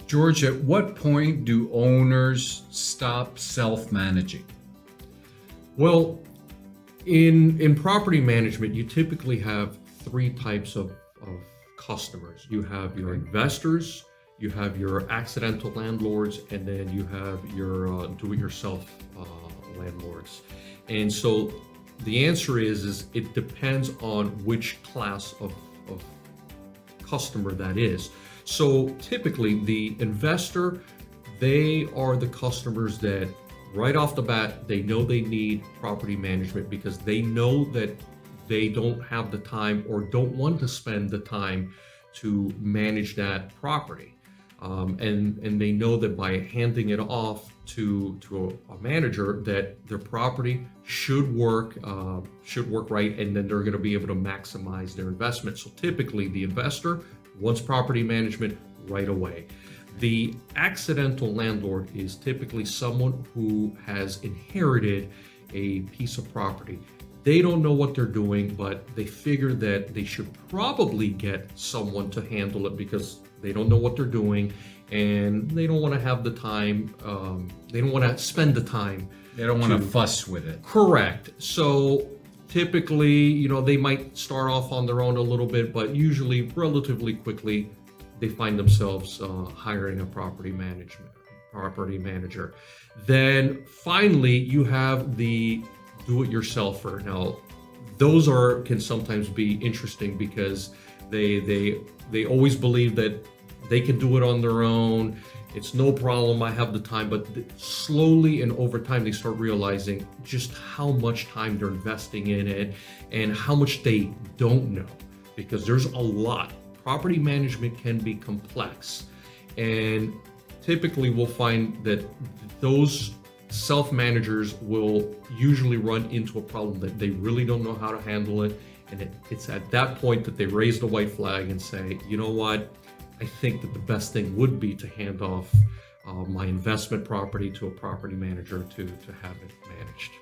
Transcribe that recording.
George, at what point do owners stop self-managing? Well, in property management, you typically have three types of customers. You have your investors, you have your accidental landlords, and then you have your do-it-yourself landlords. And so the answer is it depends on which class of customer that is. So typically the investor, they are the customers that right off the bat, they know they need property management because they know that they don't have the time or don't want to spend the time to manage that property. And they know that by handing it off to a manager that their property should work right, and then they're going to be able to maximize their investment. So typically the investor wants property management right away. The accidental landlord is typically someone who has inherited a piece of property. They don't know what they're doing, but they figure that they should probably get someone to handle it because they don't know what they're doing and they don't want to have the time. They don't want to spend the time. They don't want to fuss with it. Correct. So typically, they might start off on their own a little bit, but usually relatively quickly, they find themselves hiring a property manager. Then finally, you have the do-it-yourselfer. Now, those can sometimes be interesting because they always believe that they can do it on their own. It's no problem, I have the time, but slowly and over time, they start realizing just how much time they're investing in it and how much they don't know, because there's a lot. Property management can be complex, and typically we'll find that those self-managers will usually run into a problem that they really don't know how to handle it, and it's at that point that they raise the white flag and say, you know what, I think that the best thing would be to hand off my investment property to a property manager to have it managed.